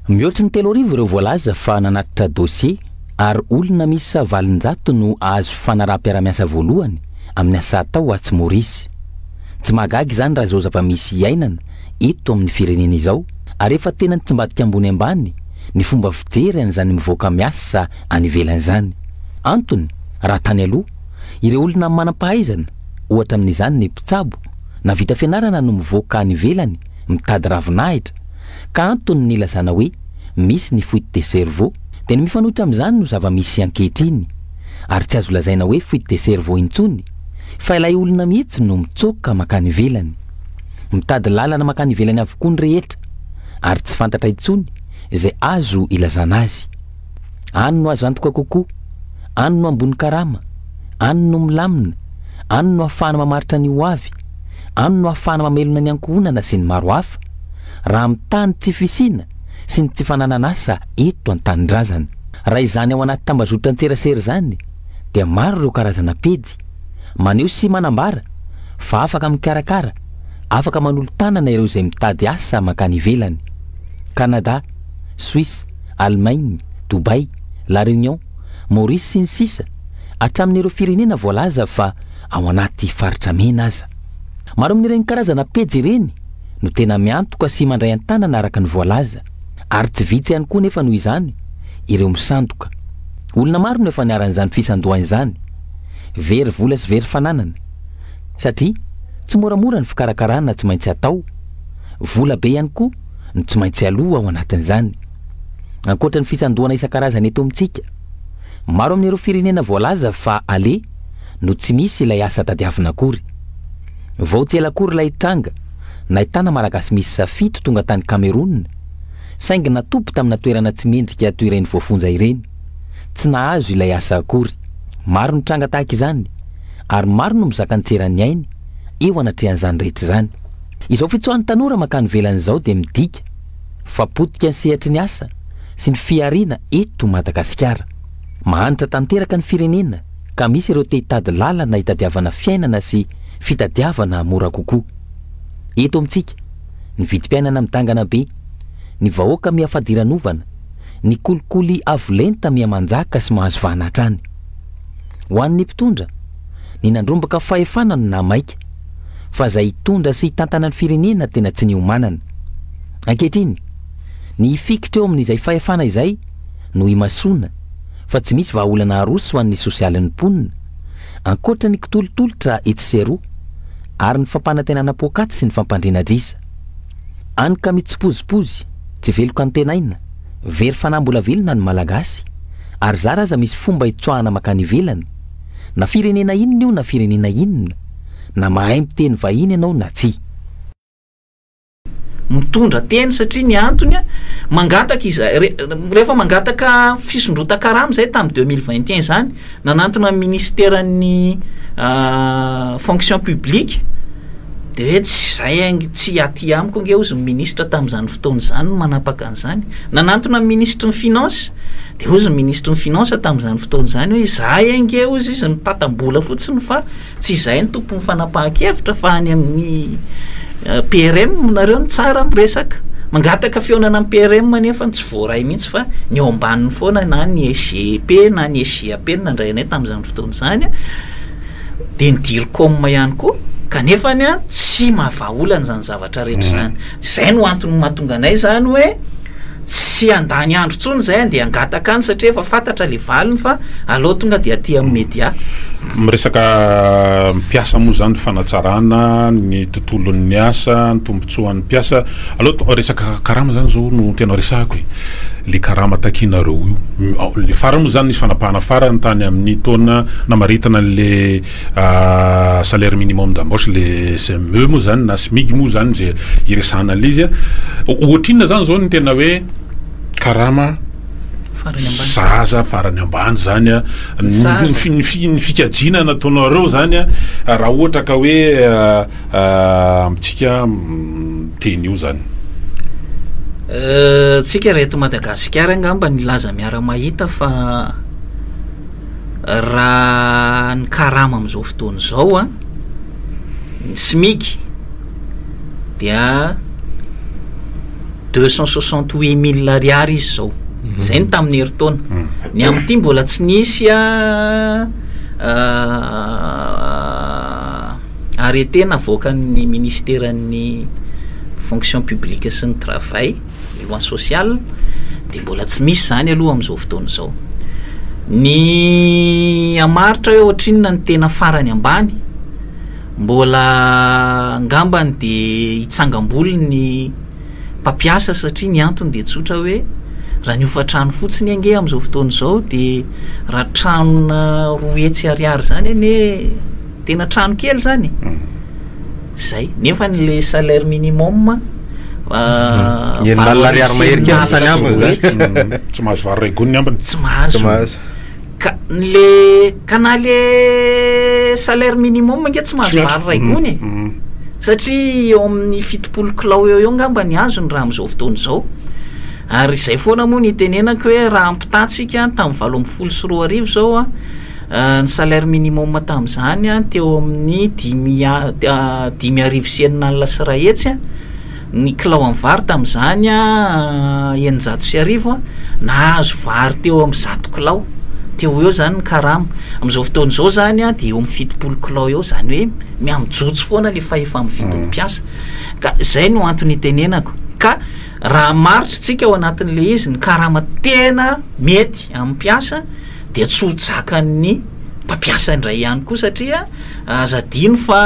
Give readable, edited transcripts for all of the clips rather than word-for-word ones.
Mihoatra ny 3 arivo ireo voalaza fa nanatitra dossier ary olona misy 700 no azo fanaraha-piaramiasa voalohany amin'ny asa tao Atsy Maurice. Tsy magagy zany raha zao zava-misy iainana eto amin'ny firenena izao, ary efa tena tsy mbadika ambony ambany ny fomba fijery an'izany mivoaka miasa any ivelany zany. Antony, raha tany aloha, ireo olona manam-pahaizana, ohatra amin'izany ny mpitsabo, na vita fianarana no mivoaka any ivelany mitady ravinahitra, ka antony ny ilazana hoe misy ny fuite de cerveau, dia ny mifanohitra amin'izany no zava-misy ankehitriny, ary tsy azo lazaina hoe fuite de cerveau intsony, fa ilay olona mihitsy no mitsoka makany ivelany, mitady lalana makany ivelany avokoa ny rehetra, ary tsy fantatra intsony izay azo ilazana azy. Any no azo antoka kokoa, any no ambony karama, any no milamina, any no ahafahana mamaritra ny ho avy, any no ahafahana mamelona ny ankohonana sy ny maro hafa, raha amin'ny tany tsy fisiana sy ny tsy fananana asa eto an-tanindrazana. Raha izany ao anaty tambazotra an-tserasera zany, dia maro ireo karazana pedy, maneho sy manambara fa afaka mikarakara, afaka manolo tanana ireo izay mitady asa makany ivelany. Canada, Suisse, Allemagne, Dubai, La Réunion, Maurice sy ny sisa, hatramin'ireo firenena voalaza fa ao anaty faritra mena aza. Maro amin'ireny karazana pejy ireny no tena miantoka sy mandray an-tanana araka ny voalaza, ary tsy vitsy ihany koa nefa noho izany ireo misandoka. Olona maro no efa niaran'izany fisandohana izany, very vola sy very fananana, satria tsy moramora ny fikarakarana tsy maintsy atao, vola be ihany koa no tsy maintsy aloha ao anatin'izany. Ankoatra ny fisandohana isan-karazana eto amintsika, maro amin'ireo firenena voalaza fa ale no tsy misy ilay asa tadiavina akory. Vao tsy ela akory ilay tranga nahitana malagasy misy 7 tonga tany Cameroun, saingy natopo tamina toerana tsy mendrika toy ireny voafonja ireny, tsy nahazo ilay asa akory. Maro ny tranga tahaka izany, ary maro no mizaka ny ainy eo anatrehan'izany rehetra zany. Izao fitsoan'ny tanora makany velany izao dia midika fa potika ny sehatry ny asa sy ny fiariana eto Madagasikara. Mahantra tanteraka ny firenena, ka misy ireo te hitady lalana hitadiavana fiainana sy fitadiavana mora kokoa. Eto amintsika, ny vidim-piainana midangana be, ny vahoaka miafadiran'ovana, ny kolikoly avolenta miamanjaka sy mahazo vahana hatrany. Ho an'ny mpitondra, ny nandrombaka fahefana no namaika, fa izay hitondra sy hitantana ny firenena tena tsy niomanana. Ankehitriny, ny hifikitra eo amin'izay fahefana izay no himasoana, fa tsy misy vahaolana aroso ho an'ny sosialin'ny mponina, ankoatra ny kitolotolotra etseroa, ary ny fampanantenana pokaty sy ny fampandriana-drisa. Any ka mitsipozipozy, tsy veloka ny tenaina, very fanambola velona ny malagasy, ary zara aza misy fomba hitsoahana makany ivelany, na firenena inona io na firenena inona, na mahay miteny vahiny ianao na tsy. Mitondra teny satria ny antony mangataka rehefa mangataka fisondrotan-karama zay tamin'ny 2021 zany, nanantona ministeran'ny fonction publique, de hoe tsy aty amiko ange ozy ministra tamin'izany fotoana zany manapaka an'izany, nanantona ministre ny finance, de ozy ministre ny finance tamin'izany fotoana zany hoe zay ange ozy izy mitatam-bola fotsiny fa tsy izay ny tompo ny fanapahan-kevitra fa any amin'ny PRM nareo ny tsara miresaka, mangataka fiaonana amin'ny PRM nefa tsy voaray mihitsy fa ny ao ambaniny foana na ny SGP na ny SGAP nandray anay tamin'izany fotoana zany, de ny DIRCOM ihany koa, kanefa ny tsy mahavaolana zany zavatra rehetra zany. Zay no antony mahatonga anay zany hoe tsy andany andro tsony zay andeha angataka any satria efa fantatra le valiny fa aleo tonga dia aty amin'ny media. Miresaka mpiasa moa zany fanatsarana ny tontolon'ny asa, ny tombotsoan'ny mpiasa, aleo resaka karama zany zao no tena resahako le karama takinareo io. Le farany moa zany nisy fanapahana farany tany amin'ny taona namaritana le salaire minimum d'embauche, le SME moa zany na SMIC moa zany zay iresahana l'izy. Ohatrina zany zao ny tena hoe karama zaza farany ambany zany ny fikajina nataonareo zany raha ohatra ka hoe amitsika teny io zany. Tsika reto Madagasikara angamba nilaza miara mahita fa raha ny karama am'izao fotoana zao ny SMIC dia 268 000 ariary izy zao zay ny tamin'ny herintaona ny amin'ity mbola tsy nisy arrêté navoakan'ny ministeran'ny fonction publique sy ny travail loi sociale de mbola tsy misy zany aloha am'izao fotoana zao ny amaritra hoe ohatrinona ny tena farany ambany mbola ngambany de hitsangam-boly ny mpampiasa satria ny antony de tsotra hoe raha niofa trano fotsiny ange am'izao fotoana zao de raha tranona 2 ariary zany ane tena trano kely zany zay nefa le salaire minimum ariary maherika sany ambiny tsy mahazo vary regony ambiny tsy mahazo ka le salaire minimum nge tsy mahazo vary raigony satria eo amin'ny 70 kilao eo ngamba ny azony raha am'izao fotoana zao ary zay foana moa ny tenenako hoe raha ampitatsika tamin'ny 740 zao ny salaire minimum tam'izany teo amin'ny 5,9 sy rahetsy ny kilao amin'ny vary tam'izany 900 nahazo vary teo amin'ny 100 kilao teo eo zany ny karama am'izao fotoana zao zany de eo amin'ny 70 kilao eo zany hoe miamijotso foana le efa mividin'ny mpiasa ka zay no antony tenenako ka raha maritra tsika ao anatin'le izy ny karama tena mety amin'ny mpiasa de tsy ho jakan'ny mpampiasa indray ihany koa satria azadino fa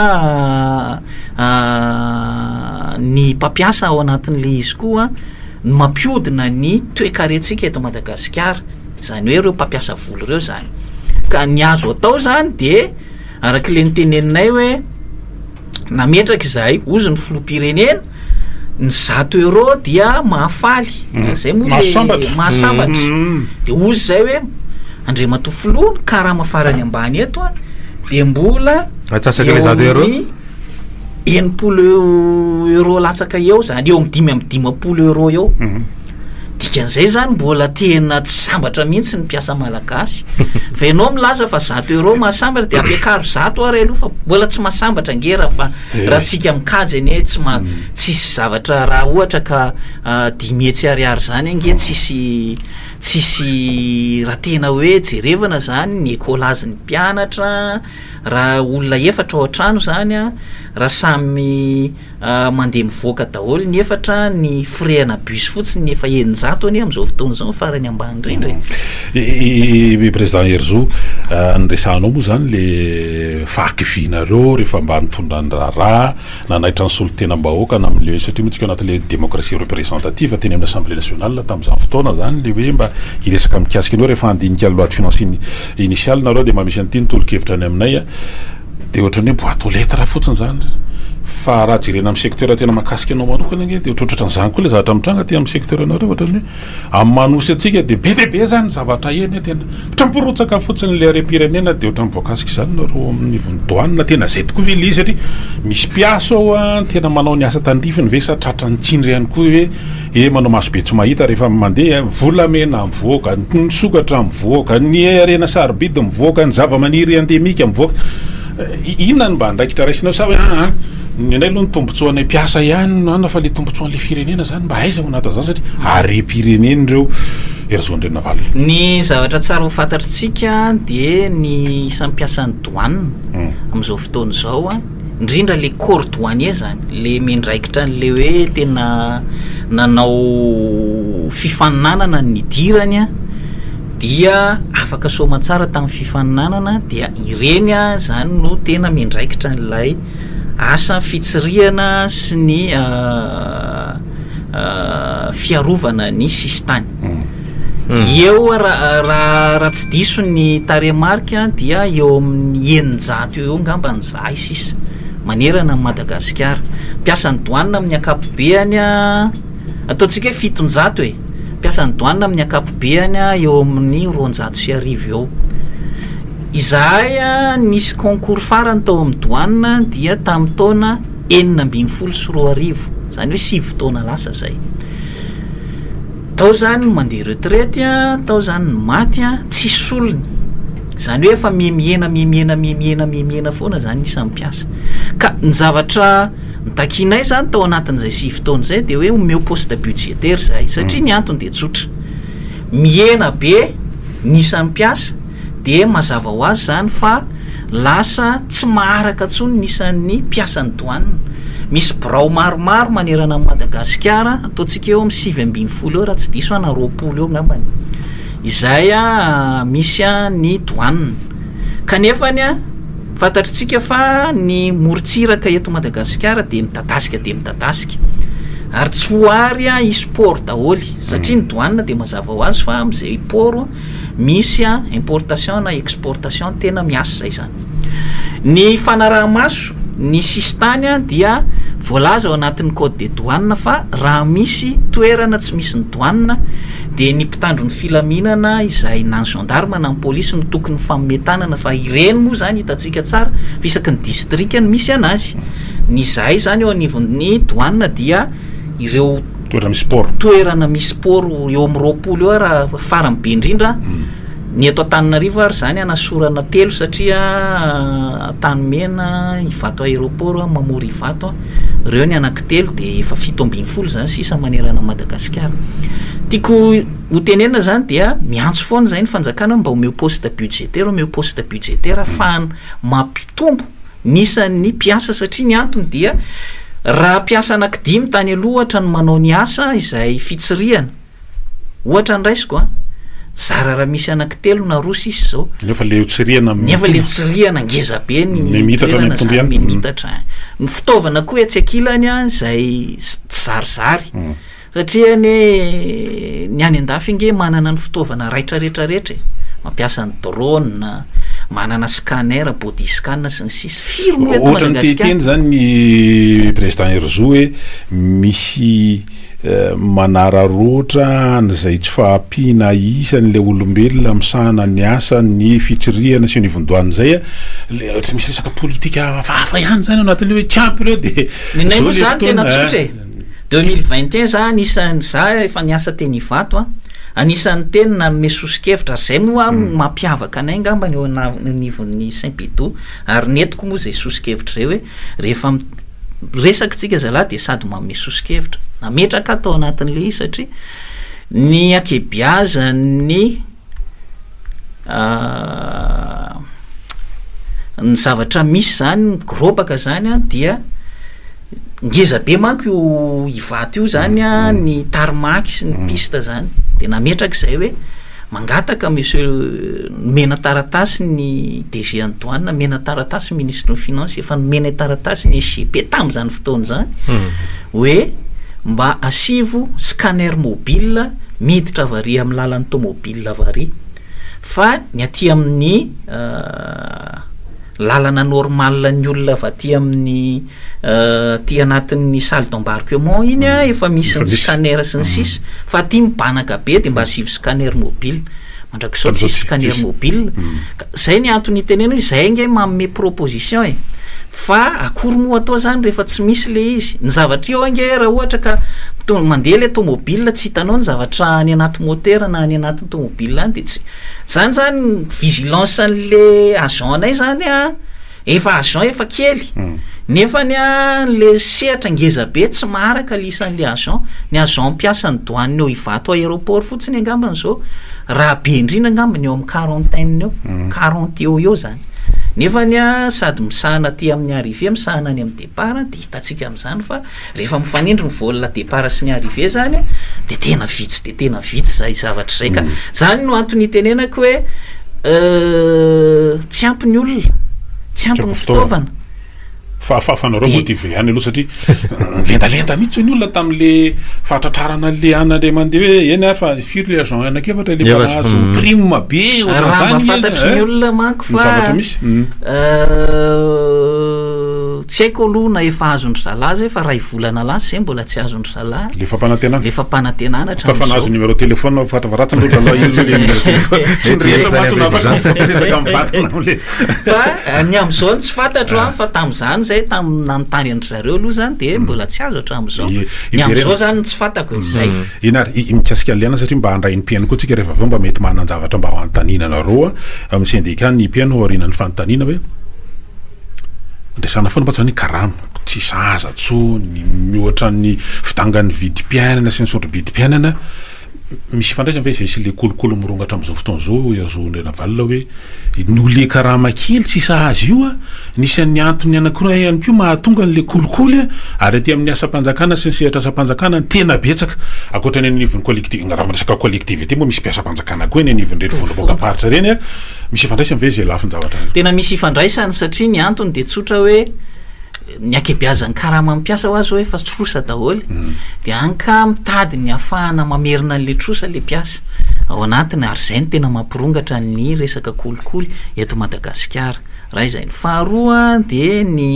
ny mpampiasa ao anatin'le izy koa no mampiodina ny toe-karentsika eto Madagasikara zany hoe ireo mpampiasa voly ireo zany ka ny azo atao zany de arak'le niteneninay hoe nametraka izahay ozy ny filoham-pirenena ny 100 euro dia mahafaly zay moa mahasambatra de ozy zay hoe Andriamatoa filoha karama farany ambany eto de mbola atsasaka le 100 euro 80 euro latsaka eo zany eo amin'ny 5 euro eo dikan'izay zany mbola tena tsy sambatra mihitsy ny mpiasa malagasy fa ianao milaza fa 100 euro mahasambatra de ampiakaro 100 ary aloha fa mbola tsy mahasambatra ngera fa raha tsika mikajy ane tsisy zavatra raha ohatra ka 10 ariary zany ange tsisy raha tena hoe jerevana zany ny ekolazin'ny mpianatra raha olona efatra ao an-trano zany raha samy mandeha mivoaka daholo ny efatra ny freana bus fotsiny ny efa 900 ane am'izao fotoana zao farany ambany indrindra président Herzo nyresanao moa zany le fahakivinareo rehefa mba nitondra ny raharaha nanaitra ny solon-tena-bahoaka na am'le satria moa tsika anatin'le démocratie représentative teny amin'ny assemblée nationale tam'izany fotoana zany le hoe mba hiresaka mikasika anao rehefa handinika loi de finance initiale nareo de mba misy an'ity nitolo-kevitra any aminay de ohatrany hoe boîte aux lettres fotsiny zany fa raha jerena amin'ny secteur tena mahakasika anao manokana nge de ohatrohatran'izany koa le zavatra mitranga ty amin'ny secteur anareo ohatrany hoe amin'ny manosy atsika de be deabe zany zavatra eny tena ohatramporotsaka fotsiny le arem-pirenena de ohatrany voakasika zany nareo amin'ny vondoanina tena zay tokoa ve le satria misy mpiasa ao tena manao ny asa tandrifiny ve sa tratra ny tsindry ihany koa hoe manao maso be tsy mahita rehefa mandeha volamena mivoaka ny sokatra mivoaka ny arena sarobidy mivoaka ny zava-maniry endemika mivoaka inona ny mba andraikitra raisinao sa hoe ny anay aloha ny tombotsoanay mpiasa ihany ana fa le tombotsoan'le firenena zany mba aiza ho anatin'izany satria are-pirenena ireo Herzo-Andrena Valina ny zavatra tsara ho fantatritsika de ny isampiasan'ny douane am'izao fotoana zao indrindra le corps douanier zany le mindraikitra n'le hoe tena nanao fifaninanana ny dirany dia afaka soma tsara tamin'ny fifaninanana dia ireny zany no tena mindraikitra n'lay asa fitsirihana sy ny fiarovana ny sistany eo raha tsy diso ny taremarika dia eo amin'ny 900 eo ngamba ny zahay sisa manerana ny Madagasikara mpiasan'ny douane amin'ny akapobeany ataontsika hoe 700 mpiasan'ny douane amin'ny akapobeany eo amin'ny 250 eo izahay nisy concours farany tao amin'ny douane dia tamin'ny taona 1912 zany hoe 7 taona lasa zay tao zany mandeha retraite tao zany maty tsy solony zany hoe efa mihena foana zany isan'ny mpiasa ka ny nitakinay zany tao anatin'izay 6 fotoana zay de hoe omeo poste budgétaire zay satria ny antony de tsotra miena be nisan'ny mpiasa de mazava ho azy zany fa lasa tsy maharaka ntsony nisan'ny mpiasany douane misy birao maromaro manerana amin'ny Madagasikara ataontsika eo amin'ny 7 eo raha tsy diso ana 20 eo ngambany izay misy ny douane kanefany fantatritsika fa ny morontsiraka eto Madagasikara de mitadasika ary tsy hoary e-sport daholy satria ny douane de mazava ho azy fa am'izay port misy importation na exportation tena miasa zay zany ny fanarahamaso ny sistany dia voalaza ao anatin'ny code de douane fa raha misy toerana tsy misy ny douane de ny mpitandro ny filaminana izay na ny gendarme na ny polisy no tokony fametanana fa ireny moa zany hitatsika tsara fisaky ny district ny misy anazy ny zay zany eo anivon'ny douane dia ireo toerana misy sport eo amin'ny 20 eo raha farany be indrindra ny eto Antananarivo ary zany anasorana 3 satria Tanimena Ivato aéroport Mamory Ivato reo ny anaky 3 de efa 7 zany sisa manerana Madagasikara tiako ho tenena zany dia miantso foana zay ny fanjakana mba omeo poste budgétaire afahana mampitombo nisan'ny mpiasa satria ny antony dia raha mpiasa anaky 5 tany aloha ohatra ny manao ny asa izay fitsiriana ohatra ny raisiko zara raha misy anaky 3 na 2 sisa zao nefa le tsiriana ngeza be ny mitatra ny fitaovana koa tsy akilany izay zarizary satria ny any andafy nge manana ny fitaovana raitra rehetra mampiasa ny drone manana scanner body scan sy ny sisa firy moa eto Madagasikara zany ny président Herzo hoe misy manararoatra zay tsy fahampina isan'le olombelona misahana ny asa ny fitsiriana sy ny vondoany zay tsy misy resaka politika fahafa ihany zany anatin'le hoe tiampy reo de ny moa zany tena tsotra 2021 zany isan'ny za efa niasa teny Ivato anisan'ny teny nanome sosikevitra ary zay moa mampiavaka anay ngambany eo anivon'ny Saint-Pédou ary netiko moa zay sosikevitra zay hoe rehefa resaky tsika zalahy de sady manome sosikevitra nametraka atao anatin'le izy satria ny akebiaza ny zavatra misy zany grobaka zany dia ngeza be manko io Ivato io zany ny tarmac sy ny piste zany de nametraka zay hoe mangataka monsieur mena taratasy ny DG Antoine mena taratasy ministre ny finance efa mena taratasy ny SGP tam'izany fotoana zany hoe mba asivo scanner mobile miditra vari amin'ny lalan'ny tomobile vari fa ny aty amin'ny lalana normal ny olona fa aty amin'ny ty anatin'ny salle d'embarquement iny efa misy ny scanner sy ny sisa fa aty mibanaka be de mba asivo scanner mobile mandrakizao tsy scanner mobile zay ny antony tenena zay nge manome proposition fa akory moa atao zany rehefa tsy misy le izy ny zavatra eo ange raha ohatra ka mandeha le tomobile tsy hitanao ny zavatra any anaty motera na any anatin'ny tomobile any de tsy zany vigilance an'le agent anay zany efa agent efa kely nefa le sehatra ngeza be tsy maharaka lisan'le agent ny agent mpiasa ny douane eo Ivato aéroport fotsiny angambany zao raha be indrindra angambany eo amin'ny 40 eo 40 eo zany nefa sady misahana ty amin'ny arrivé misahana any amin'ny départ de hitatsika amin'izany fa rehefa mifanindry ny volana départ sy ny arrivé zany de tena vitsy zay zavatra zay ka zany no antony tenenako hoe tsy ampy ny olona tsy ampy ny fitaovana fanareo motive ihany aloha satria lendalenda mihitsy ny olona tamin'le fahatratrarana le anale mandeha hoe eny fa firy le agent anakefatra le mpanazo prime be ohatran'izany fantatry ny olona manko fa zavatra misy tsy haiko aloha na efa azondry zalahy zay fa ray volana lasy zay mbola tsy azondry zalahy le fampanantenana fa fanazo numéro téléphone fatavaratsy ndro zalahy ino le numéro téléphone tsy nirehitra matsona mivantana fa ny am'izao tsy fantatro fa tam'izany zay nanontany andry zareo aloha zany de mbola tsy azo hatram'izao ny am'izao zany tsy fantako zay inary mikasika liana satria mba handray ny mpiaino koa tsika rehefa aveo mba mety mananjavatra mba ho antaninanareo amin'ny syndika ny mpiaino aorinan'ny fanontaniana hoe ndresana foana mba tsy ny karama tsy zaza tsony mihoatra ny fidangan'ny vidim-piainana sy ny sotro vidim-piainana misy fandraisana fa izay sy le kolokolo mirongatra am'izao fotoana zao azonrena valina hoe nole karama kely tsy sahazy io a nisy an'ny antony anankiray ihany koa mahatonga an'le kolikoly ary aty amin'ny asa-panjakana sy ny sehatra asa-panjakana ny tena betsaka akoatra ny anivon'ny collectif raha resaka collectivité moa misy mpiasa-panjakana koa ny anivon'reto vondaboakaparitra reny a misy ifandraisana ve zay lafiny zavatra tena misy ifandraisany satria ny antony de tsotra hoe ny akebiazan'ny karama mampiasa ho azy hoe fa trosa daholy de anka mitady ny afahana mamerina an'le trosa le piasa ao anatiny ary zay ny tena mampirongatra ny resaka kolikoly eto Madagasikara raha izay ny faharoa de ny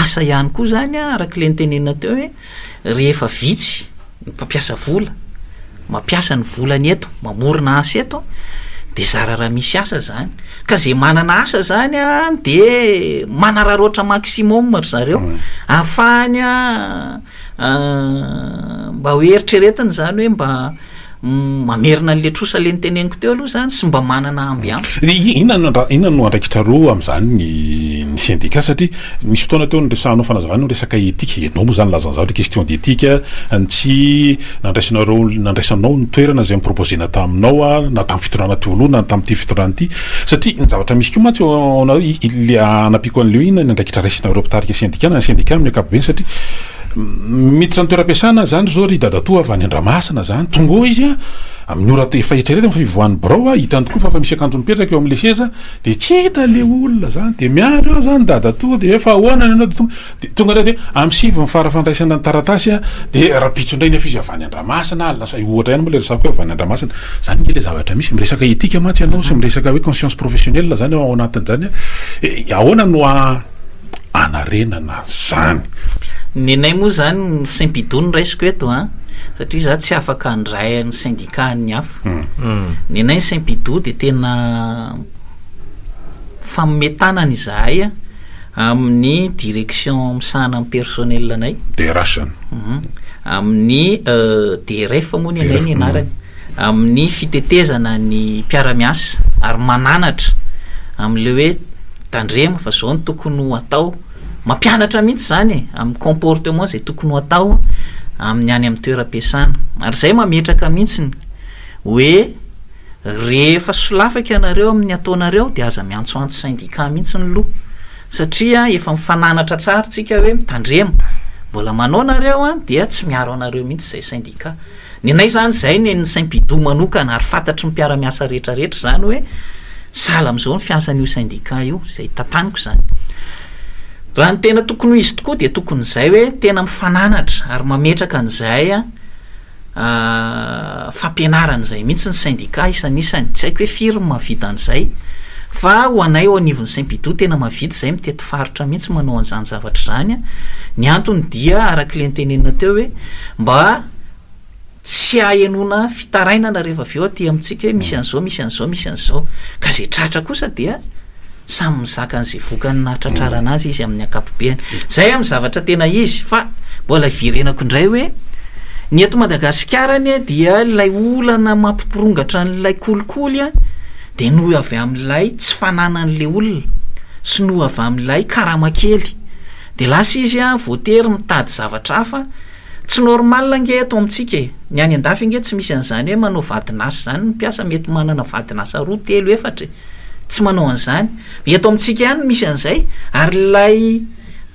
asa ihany koa zany arak'le nytenenina teo hoe rehefa vitsy ny mpampiasa vola mampiasa ny volany eto mamorona asa eto de zara raha misy asa zany ka zay manana asa zany de manararoatra maximum ry zareo ahafahany mba ho eritreretiny zany hoe mba mamerina an'le trosa le nyteneniko teo aloha zany sy mba manana ambiance inona no andraikitra roa am'zany ny syndicat satria misy fotoana teo nyresanao fanazavana resaka etika ianao moa zany lazanzao le question d'éthique tsy nandraisanao ny toerana zay miproposena taminao na tamin'ny fitondrana tolo na tamin'ity fitondrana ity satria ny zavatra misy koa matsy le anapiko an'leo ina ny andraikitra raisinareo mpitarika syndicat na ny syndicat amin'ny ankapobeny satria miditra ny toeram-piasana zany zao ry dadatoa avy any Andramasina zany tonga izy amin'ny ora efa etrereta fa fivoan'ny birao hitany tokoa fa misy akanjo mipetraka eo amin'le seza de tsy hita le olona zany de miaro eo zany dadatoa de efa ahoana ianao de tonga de amin'ny sivy ny farafandraisana ny taratasy de rapitso indray nefa izy avy any Andramasina lasa ohatra ihany moa le resaka hoe avy any Andramasina zany nge le zavatra misy miresaka etika matsy ianao sy miresaka hoe conscience professionnelle zany ao anatin'zany ahoana no anarenana zany ny anay moa zany ny Saint-Pidon raisiko eto satria za tsy afaka andray ny syndicat ny hafa ny anay Saint-Pidon de tena famometanana izahay amin'ny direction misahana amin'ny personnel anay DRH amin'ny DRF moa ny anay ny anarany amin'ny fitetezana ny mpiara-miasa ary mananatra amin'le hoe tandrema fa zao ny tokony ho atao mampianatra mihitsy zany amin'ny comportement zay tokony ho atao amin'ny any amin'ny toeram-piasana ary zay mametraka mihitsy hoe rehefa solafaka ianareo amin'ny ataonareo de aza miantsoantso syndicat mihitsy ny loha satria efa mifananatra tsara tsika hoe mitandrema mbola manao nareo dia tsy miaro anareo mihitsy zay syndicat ny anay zany zay ny Saint-Pidon manokana ary fantatry ny mpiara-miasa rehetrarehetra zany hoe sala am'izao ny fiasan'io syndicat io zay tataniko zany raha ny tena tokony ho izy tokoa de tokony zay hoe tena mifananatra ary mametraka an'izay fampianaran'izay mihitsy ny syndicat isan'isany tsy haiko hoe firy mavita an'izay fa ho anay ao anivon'ny Saint-Pidon tena mavita zay mitety faritra mihitsy manao an'izany zavatra zany ny antony dia arak'le nytenenina teo hoe mba tsy ahenona fitarainana rehefa aveo aty amintsika hoe misy an'izao misy an'izao misy an'izao ka zay tratra kosa dia samy mizaka an'izay vokany natratrara anazy izy amin'ny ankapobeny zay amin'ny zavatra tena izy fa mbola virenako indray hoe ny eto Madagasikara dia ilay olana mampirongatra n'ilay kolikoly de noho avy amin'ilay tsy fananan'le olona sy noho avy amin'ilay karama kely de lasa izy voatery mitady zavatra hafa tsy normal nge eto amintsika ny any andafy nge tsy misy an'izany hoe manao vadinasa zany ny mpiasa mety manana vadinasa 2 3 4 tsy manao an'izany eto amintsika ihany misy an'izay ary lay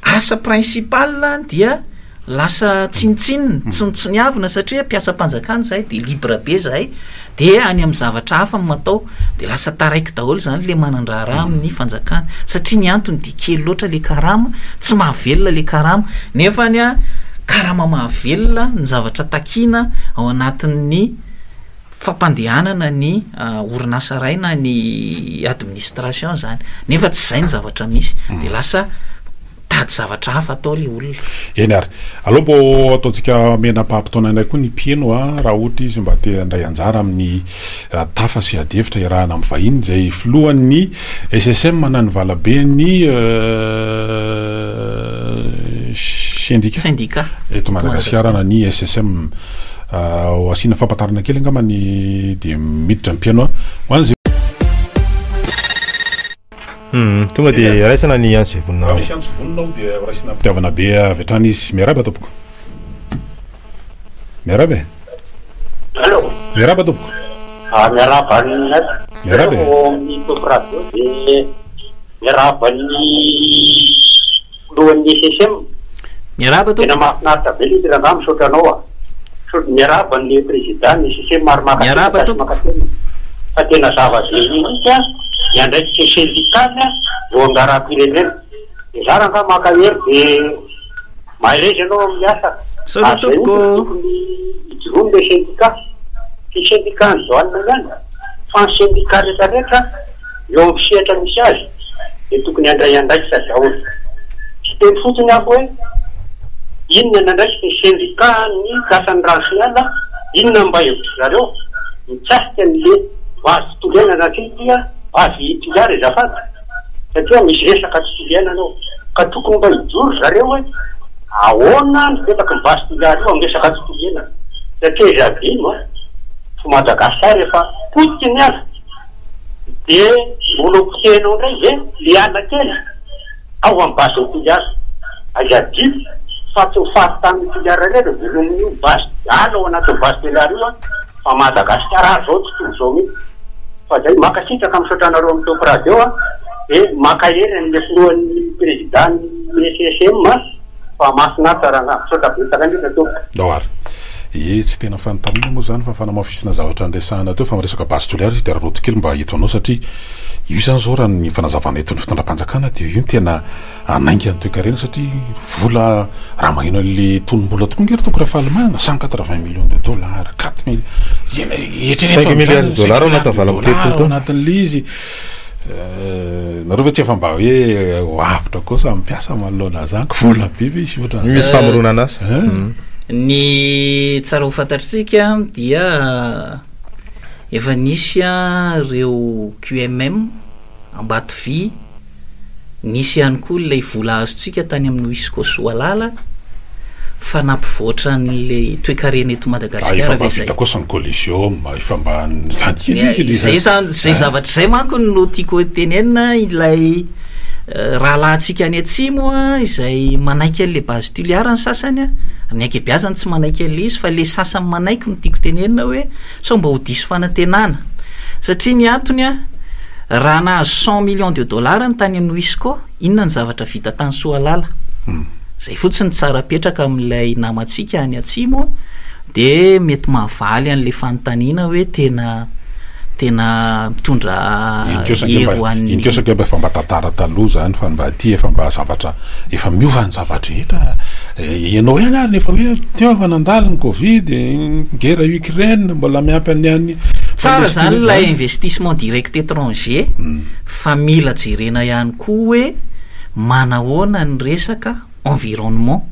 asa principal dia lasa tsinitsininy tsoniavina satria mpiasa-panjakana zay de libre be zay de any amin'ny zavatra hafa matao de lasa taraiky daholo zany le manandraraha amin'ny fanjakana satria ny antony de kely loatra le karama tsy mahavelona le karama nefa ny karama mahavelona ny zavatra takina ao anatin'ny fampandehanana ny orinasa ray na ny administration zany nefa tsy zay ny zavatra misy de lasa tady zavatra hafa atao le olona eny ary aloha mbo ataontsika menam-pahampitaona anay koa ny mpieno raha ohatra izy mba te andray anjara amin'ny tafa sy adevitra iarahana amin'ny vahiny zay filohan'ny SSM manany valabe ny syndicat eto Madagasikara na ny SSM asina fampatarana kely angamany de miditra ny mpieno hoan'zay tonga de raisana ny antsy vonina misy antsy voninao dia raisina fitiavana be avy hatrany izy miaraba tompoko miaraba e miaraba tompoko miaraba ny miaraba ny tompoko radio de miaraba ny lohan'ny SSM miaraba tena mahafinaritra be le tiranga misaotra anao a sotro miaraba ny président ny SSM maromaka miaraba tompoko fa tena zava-be mihitsy a miandraikitra syndikaly a vo angara-pirenena de za raha nga makahery de mahirezy anao amin'ny asa saotra tompoko ijoromy le syndicat ty syndicat ny zoanina ihany fa ny syndicat rehetrarehetra eo amin'ny fisehatra misy azy de tokony andray andraiky sady aholy tsy teny fotsiny ako hoe inona nandraiky ny syndicat ny gasany ransiala inona mba hevitry zareo mitsasika n'le vazy toliana natria azy itiliary zafady satria misy resaka tsy toliana anao ka tokony mba hijoro zareo hoe ahoana nipetaka ny vazy toliary io amresaka tsy toliana satria zavino a fa Madagascar efa potika ny ala de mbola potenao ndray ve le ala kely ao amin'ny basy ny toliary azadio fa tsy mifaty tamin'ny toliary rehetra velomin'io basy ala ao anatin'ny basy toliary io a fa Madagascar zao tsy toy zao mihitsy fa zay makasitraka misaotranareo amin'ny tompoko radio a de makahery an'le filohan'ny président ny SSM fa mahafinaritra raha misaotra betaka ndreka tompoko daoary tsy tena fanontaniana moa zany fa fanamafisina zavatra andraisana teo fa miresaka basy toliary izy de raha roto kely mba hito anao satria io zany zao raha ny fanazavana eto ny fitondram-panjakana de io ny tena anaingy any toekarena satria vola raha maheno an'le tonom-bola tokoa ngery toko rehefa alemana 180 millions de dollars 4 millions $5 millions dollar anatin'le izy nareo ve tsy efa mba hoe hoavitra koa sa mipiasa malona zany vola be ve izy ohatra misy famorona anazy ny tsara ho fantatritsika dia efa nisy a reo QMM ambato vy nisy ihany koa lay vola azotsika tany amin'ny Wisco Soalala fa nampivoatra n'le toe-karena eto Madagasikara ve zay kosa ny coalition efa mba zay zavatra zay manko no tiako tenenina ilay rahalahantsika any atsimo a izay manaiky an'le base toliara ny sasany a ny ankebiazany tsy manaiky an'le izy fa le sasany manaiky no tiako tenenina hoe sao mba ho diso fanantenana satria ny antony a raha nahazo 100 millions de dollars ny tany amin'ny Wisco inona ny zavatra vita tany Soalala zay fotsiny tsara petraka amin'ilay namantsika any atsimo de mety mahavaly an'le fanontaniana hoe tena mitondra hero an'ny inkosaka efa mba tantara taloha zany fa mba ty efa mba zavatra efa miova ny zavatra rehetra ianao ihany ary efa hoe teo efa nandalo ny Covid guerre Ukraine mbola miampy any tsara zany lay investissement direct étranger fa mila jerena ihany koa hoe manahoana ny resaka environnement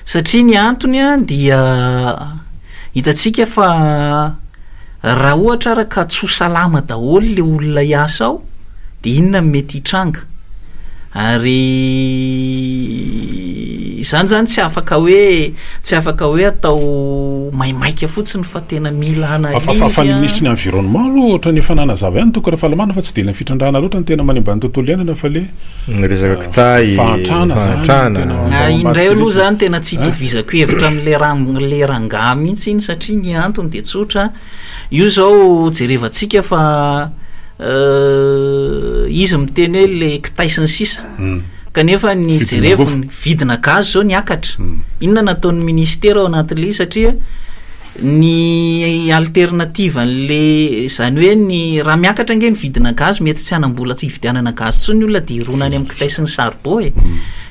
satria ny antony a dia hitatsika fa raha ohatra raka tsy ho salama daholo le olona hiasa ao de inona mety hitranga ary zany tsy afaka hoe atao maimaika fotsiny fa tena milana fa ny ministry ny environnement aloha ohatra ny efa nanazava ihany toko rehefa alemana fa tsy de ilay fitrandrahana loatra ny tena manimba ny tontolo iainana fa le resaka kitay fahantrana indray aloha zany tena tsy itovizako hevitra amin'le rangah mihitsy iny satria ny antony de tsotra io zao jerevantsika fa izy miteny hoe le kitay sy ny sisa kanefa ny jerevony vidina gazy zao niakatra inona nataon'ny ministera ao anatin'le satria ny alternative an'le zany hoe ny raha miakatra nge ny vidina gazy mety tsy hanambola tsy hividianana gazy tsony olona de ironany amin'ny kitay sy ny charbon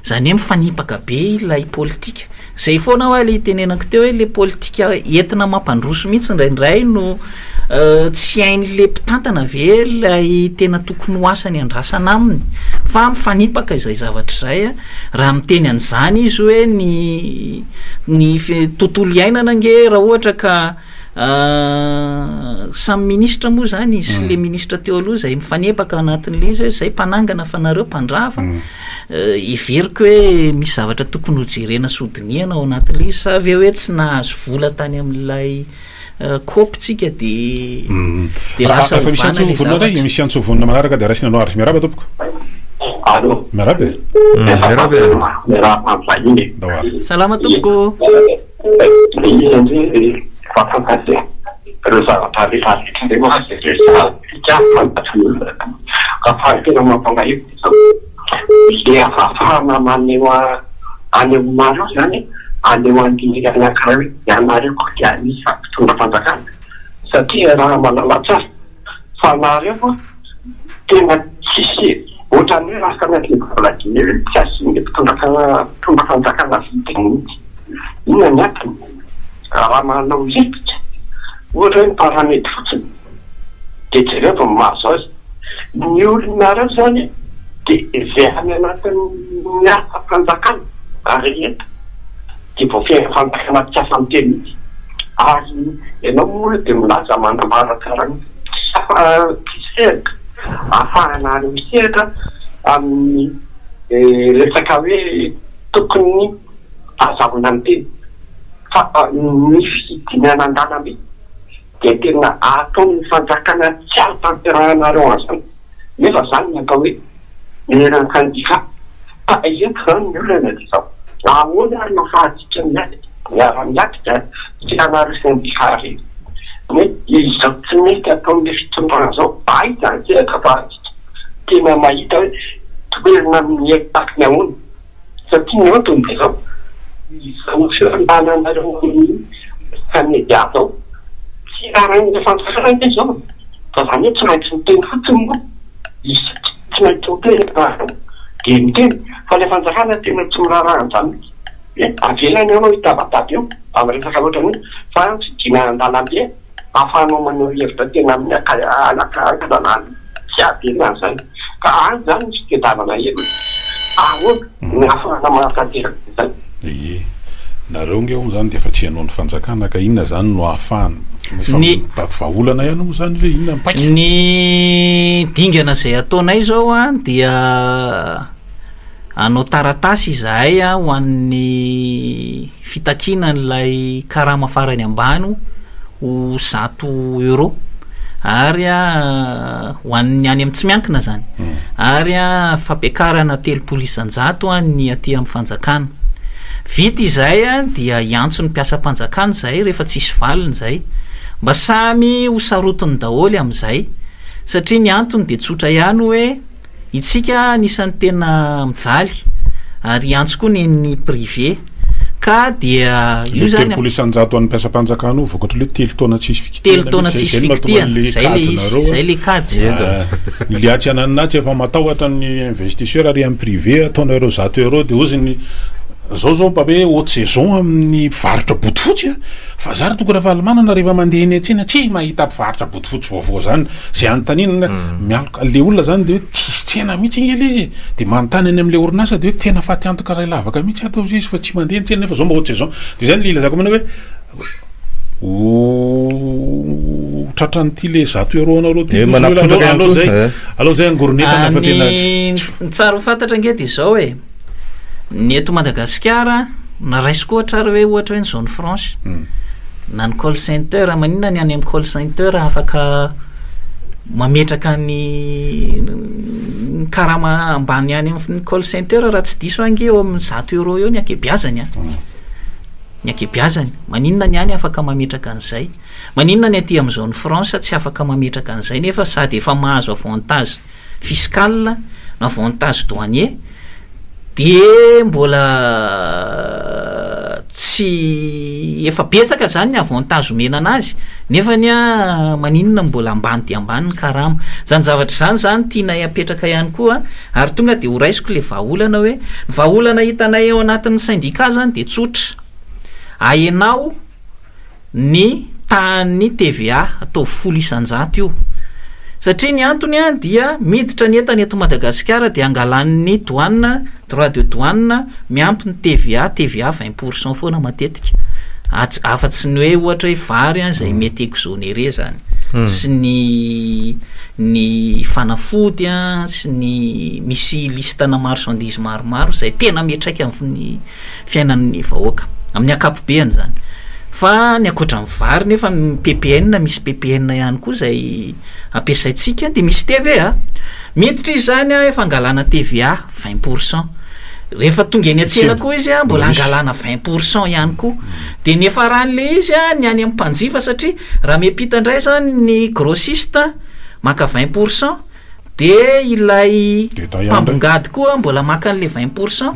zany hoe mifanipaka be ilay politika zay foana hoe le tenenako teo hoe le politika entina mampandroso mihitsy indraindray no tsy hain'le mpitantana ve lay tena tokony ho asany andrasana aminy fa mifanipaka izay zavatra zay raha miteny an'izany izy hoe ny tontolo iainana nge raha ohatra ka samy ministra moa zany izy le ministra teo aloha zay mifanepaka anatin'le izy hoe zay mpanangana fa nareo mpandrava everiko hoe misy zavatra tokony ho jerena sodiniana ao anatin'le izy sa ve hoe tsy nahazo vola tany amin'ilay kopitsika de lasa misy antsovonina manaraka de raisina anao ary miaraba tompoko Allô. Marabe. Salama tompoko. Satria raha malala tsara fa nareo tena tsisy ohatrany hoe raha kanatlebolaky hoe piasy ny tonga fanjakana fitinity inona ny atony raha manao zepitra ohatra hoe miparamety fotsiny de jereo fa mahazo azy ny olonareo zany de zay any anatin'ny asa fanjakana ary eta de vo fiaina fanjakana piasa am'teny ary ianao moa de milaza manambara karaha pisehatra ahafahanareo misehatra amin'ny resaka hoe tokony azavona ny teny fa ny fidinanandalame de tena ataon'ny fanjakana tsy atamperanareo azany nefa zany ny atao hoe mierankandika fa eto zany ny olona de zao ahoana ary mafahatsika miady miara-miatika tianareo syndikary hoe izao tsy mety ataon'le fitondrana zao ahita ntsehatra fahatsika tena mahita hoe toerina amin'ny etakiny ahony satria ny antony de zao izao fiandananareo famedia zao tsy raran'le fanjakarany zao fa zany hoe tsy maintsy miteny fotsiny moa izy tsy maintsy miteny de miteny fa le fanjakana tena tsy mirarahany zany avelany anao hitavataty eo amresaka loatra hoe fa fidina andalambe ahafahanao manao hevitra tena amin'ny alakalalany tsy avelany zany ka any zany misy tedavana elo ahoana ny ahafahana mahakateraka zany nareo ngeo zany de efa tsy hanao ny fanjakana ka inona zany no ahafahana ny tato vahaolana ihany moa zany hoe inona mipaika ny dingana zay ataonay zao a dia anao taratasy izahay a ho an'ny fitakinan'ilay karama farany ambano ho 100 euro ary ho an'ny any amin'ny tsy miankina zany ary fampiakarana 300 a ny aty amin'ny fanjakana vita izay a dia iantso ny mpiasa mpanjakana zay rehefa tsisy valiny zay mba samy ho sarotiny daholo am'izay satria ny antony de tsotra ihany hoe itsika anisan'ny tena mijaly ary iantso koa ny privé ka dia io zany polisanjato an'ny mpiasa-mpanjakana io vokotra le 3 taona tsisy fikitiana 3 taona tsisy fikitiana zay le kajy ny liatsy ananatsy efa matahotra ny investisseur ary amin'ny privé ataonareo 100 euro de oziny zao mba hoe haute saison amin'ny mpivarotra botifotsy a fa zary toko rehefa alimanana rehefa mandeha eny antsena tsy mahita mpivarotra botifotsy vaovao zany zay anontanina mialoka le olona zany de hoe tsisy tsena mihitsy ingely izy de manontany any am'le orinasa de hoe tena faty antoka ray lavaka mihitsy atao izy fa tsy mandeha ntsena nefa zao mba haute saison de zany le ilazako mana hoe tratran'ity le 100 euro anareo zay angoronetana fa tena tsara fantatra ngety izao e ny eto Madagasikara na raisiko ohatra hoe ohatra hoe ny zone franche na ny call center maninona ny any amin'ny call center afaka mametraka ny karama ambany any amin'ny call center raha tsy diso ange eo amin'ny 100 euro eo ny akebiazany ny akebiazany maninona ny any afaka mametraka an'izay maninona ny aty amin'ny zone franche tsy afaka mametraka an'izay nefa sady efa mahazo avantage fiscal na avantage douanier de mbola tsy efa betsaka zany ny avantage omena anazy nefa ny maninona mbola ambany de ambany ny karama zany zavatra zany tianay apetraka ihany koa ary tonga de ho raisiko le vahaolana hoe vahaolana hitanay eo anatin'ny syndicat zany de tsotra aenao ny tany TVA atao 100 io satria ny antony dia miditra ny entana eto Madagasikara de angalan'ny douane droit de douane miampy ny TVA 20% foana matetika afa-tsy ny hoe ohatra hoe vary zay mety exonéré zany sy ny fanafody sy ny misy listana marchandise maromaro zay tena metraika amin'ny fiainan'ny vahoaka amin'ny akapobeany zany fa ny akoatra ny vary nefa PPN misy PPN ihany koa zay ampiasaitsika de misy TVA miditra izy zany efa angalana TVA 20%. Rehefa tonga eny atsena koa izy mbola angalana 20% ihany koa de ny efaran'le izy ny any amin'ny mpanjifa satria raha miampita indray zany ny grossiste maka 20% de ilay mpambongady koa mbola maka an'le 20%.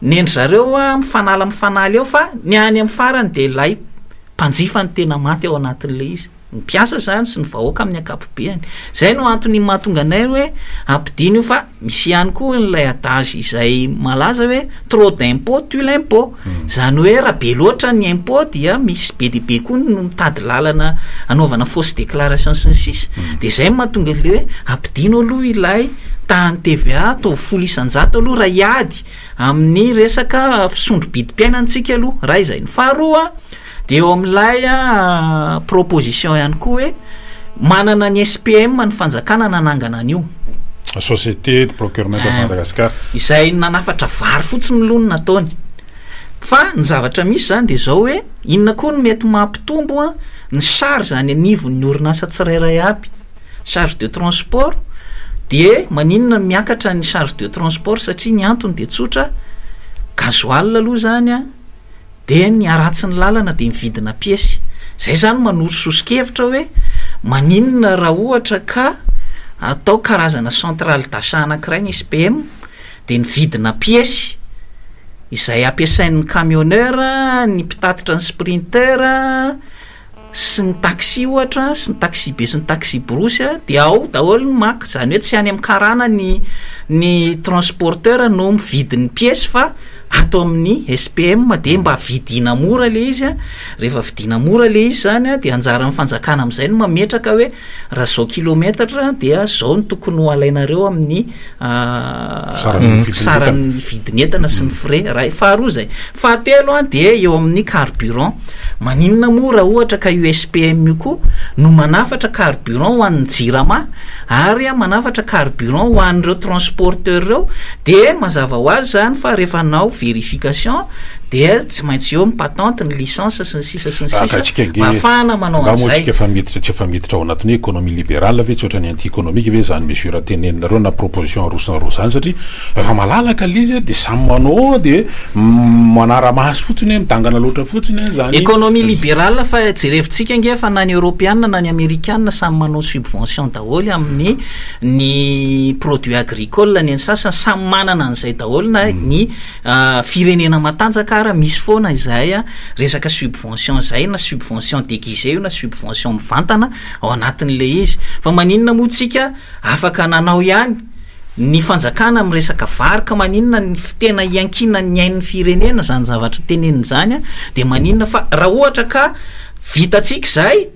Nendry zareo mifanaly eo fa ny any amin'ny farany de ilay mpanjifa ny tena maty ao anatin'le izy ny mpiasa zany sy ny vahoaka amin'ny akapobeany. Zay no antony mahatonga anay hoe ampidiny io fa misy ihany koa ilay adage izay malaza hoe trop d'impôt tue l'impôt. Zany hoe raha be loatra ny impôt dia misy be de be koa no mitady lalana anaovana fausse déclaration sy ny sisa de zay mahatonga le hoe ampidino aloha ilay tahany TVA atao 100% aloha raha iady amin'ny resaka fisondro bidim-piainantsika aloha raha izay. Ny faharoa de eo amin'ilay proposition ihany koa hoe manana ny SPM ny fanjakana nanangana an'io Société de Procurement de Madagascar izay nanafatra vary fotsiny lony nataony. Fa ny zavatra misy zany de zao hoe inona koa no mety mampitombo ny charge zany anivon'ny orinasa tsirairay aby charge de transport de maninona miakatra ny charge de transport satria ny antony de tsotra gasoil aloha zany de ny aratsy ny lalana de mividina piesy. Zay zany manoro sosokevitra hoe maninona raha ohatra ka atao karazana centrale d'achat anankiray ny SPM de ny vidina piesy izay ampiasain'ny camionneur ny mpitatitra ny sprinter sy ny taxi ohatra sy ny taxi be sy ny taxi brosy de ao daholo ny maka. Zany hoe tsy any amin'ny karana ny transporteur no mividin'ny piesy fa ato amin'ny SPM de mba vidina mora le izy rehefa vidina mora le izy zany de anjara fanjakana amin'izay no mametraka hoe raha zao kilometatra dia zao ny tokony ho alainareo amin'ny sarany vidinetana sy ny frais raha faharoa zay. Fahatelo de eo amin'ny carburant maninona mora ohatra ka USPM io koa no manafatra carburant ho an'ny jirama ary manafatra carburant ho an'ireo transporteur reo de mazava ho azy zany fa rehefa nao vérification de tsy maintsy eo patente ny licence sy ny sisa sy ny sisa mafana manao an'izay. Tsy efa miditra ao anatin'ny économie libérale ve tsy ohatry ny anti-économique ve zany mesure teneninareo na proposition rosanro zany satria efa malalaka l'izy de samy manao de manara-maso fotsiny mitangana loatra fotsiny zany économie libérale fa jerevitsika nge fa na ny européenne na ny américaine samy manao subvention daholo amin'ny ny produit agricole ny sasany samy manana an'izay daholo na ny firenena matanjaka raha misy foana izay resaka subvention zay na subvention déguisé io na subvention mivantana ao anatin'le izy. Fa maninona moa tsika afaka nanao ihany ny fanjakana amin'ny resaka vary ka maninona ny tena iankina ny ain'ny firenena zany zavatra tenenin zany de maninona fa raha ohatra ka vitatsika zay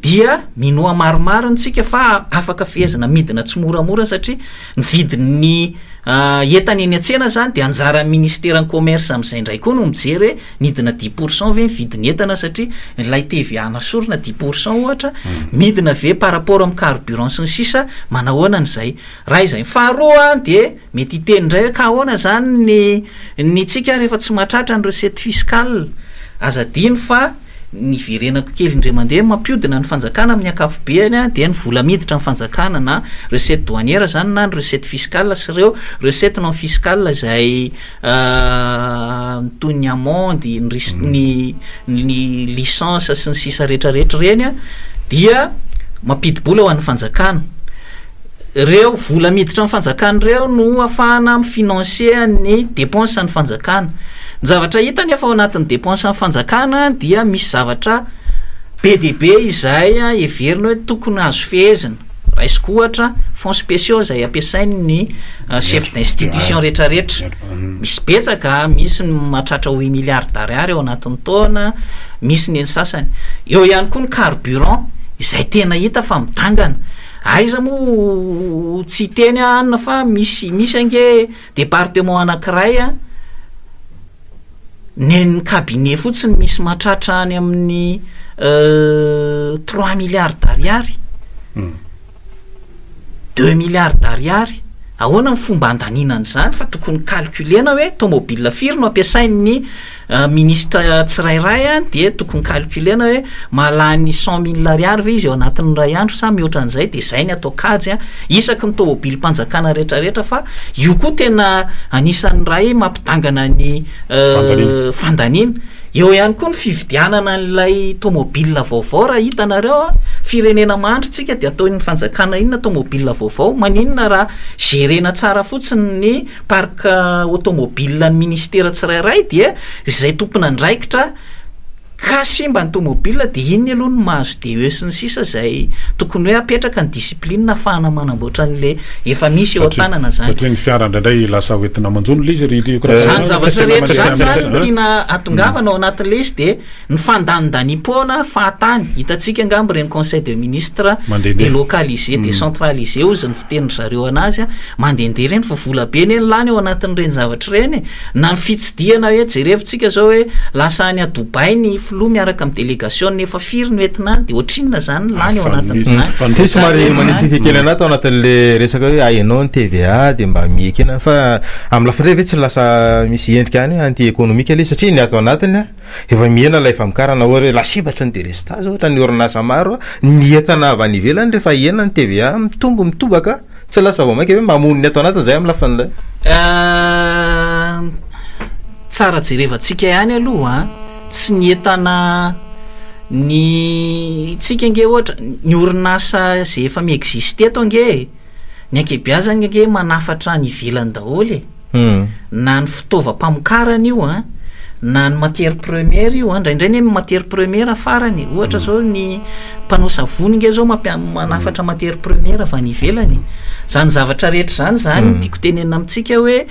dia minoa maromaro ntsika fa afaka fehezana midina tsy moramora satria ny vidin'ny entany eny atsena zany de anjara ministère ny commerce amin'izay indray koa no mijery midina 10% ve vidiny entana satria ilay TVA nasorona 10% ohatra midina ve par rapport amin'ny carburant sy ny sisa manahoana an'izay raha izay. Faharoa de mety hiteny indray ka ahoana zany ny tsika rehefa tsy mahatratra ny recette fiscale azadiny fa ny virenako kely indray mandeha mampiodina ny fanjakana amin'ny akapobeany de ny vola miditra ny fanjakana na recette douanière zany na ny recette fiscale sy ireo recette non fiscale zay toy ny amende ny licence sy ny sisa rehetrarehetra reny dia mampidi-bola ho an'ny fanjakana. Reo vola miditra ny fanjakana reo no afahana amin'ny financer ny dépense ny fanjakana. Ny zavatra hita nefa ao anatin'ny dépense ny fanjakana dia misy zavatra be de be izay everina hoe tokony azo fehezina raisiko ohatra fonds spéciaux zay ampiasain'ny chef d'institution rehetrarehetra misy betsaka misy ny mahatratra 8 milliards d'ariary ao anatin'ny taona misy ny sasany eo ihany koa ny carburant izay tena hita fa mitangana aiza moa tsy teny anina fa misy ange département anankiray ny cabinet fotsiny misy mahatratra any amin'ny 3 milliards d'ariary 2 milliards d'ariary ahoana ny fomba andaninany zany fa tokony calculena hoe tomobile firy no ampiasain'ny ministra tsirairay a de tokony calculena hoe malany 100,000 ariary ve izy eo anatin'ny ray andro sa mihoatra an'izay de zay ny atao kajy a isaky ny tomobile mpanjakana rehetrarehetra fa io koa tena anisan'ny ray mampitangana ny fandanina eo ihany koa ny fividianana n'ilay tomobile vaovao raha hitanareo a firenena mahandrotsika de atao ny fanjakana inona tomobile vaovao maninona raha gérena tsara fotsiny ny parc automobile ny ministera tsirairay dia izay tompona andraikitra ka simba ny tomobile de iny aloha ny mahazo de sy ny sisa zay tokony hoe apetraka ny discipline afahana manamboatra an'le efa misy eo an-tanana zany satria ny fiara indraindray lasa hoentina manjono le izy zany zavatra rehetra zany zany tiana atongavana ao anatin'le izy de ny fandanindanimpona fahatany hitantsika angambo reny conseil de ministre délocalisé décentralisé ozy ny fiteniny zareo anazy a mandehandeha reny vovola be ny lany ao anatin'ireny zavatra reny na ny fitsidiana hoe jerevitsika zao hoe lasa any a Dubai ny floa miaraka amin'ny délégation nefa firy no entina de ohatrinona zany lany ao anatin'izany somary manifify kely anaty ao anatin'le resaka hoe ahenao ny TVA de mba miekena fa amin'ny lafindray ve tsy lasa misy endrika any anti économique le satria ny ato anatiny a efa miena la efa mikarana ohatra hoe lasebatra ny délestage ohatra ny orinasa maro ny entana avy any ivelany rehefa iena ny TVA mitombo mitobaka tsy lasa vao maika hoe mamono ny ato anatiny zay amin'ny lafindray tsara jerevantsika ihany aloha tsy ny entana ny tsika nge ohatra ny orinasa zay efa miexiste eto nge ny ankebiazana nge manafatra ny ivelany daholo na ny fitaovam-pamokarana io a na ny matière première io a indraindray ny matière première farany ohatra zao ny mpanao savony nge zao manafatra matière première avy any ivelany zany zavatra rehetra zany tiako tenena amitsika hoe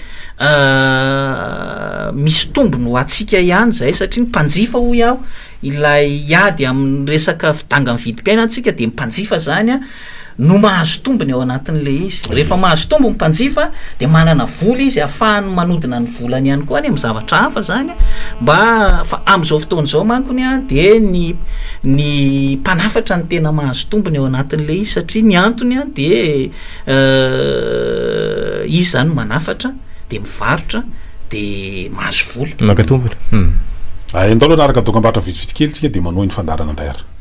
misy tombony ho atsika ihany zay satria ny mpanjifa ho iaho ilay iady amin'ny resaka fitanga mividim-piaina atsika de mpanjifa zany a no mahazo tombony ao anatin'le izy rehefa mahazo tombo mpanjifa de manana vola izy ahafahany manodina ny volany ihany koa any amin'ny zavatra hafa zany mba fa am'izao fotoana zao mankony a de ny mpanafatra ny tena mahazo tombony ao anatin'le izy satria ny antony a de izy zany manafatra de mivarotra de mahazo vola makatombony endao aloha naraka dokam-barotra vitsivitsy kely tsika de manohy ny fandarana indray ary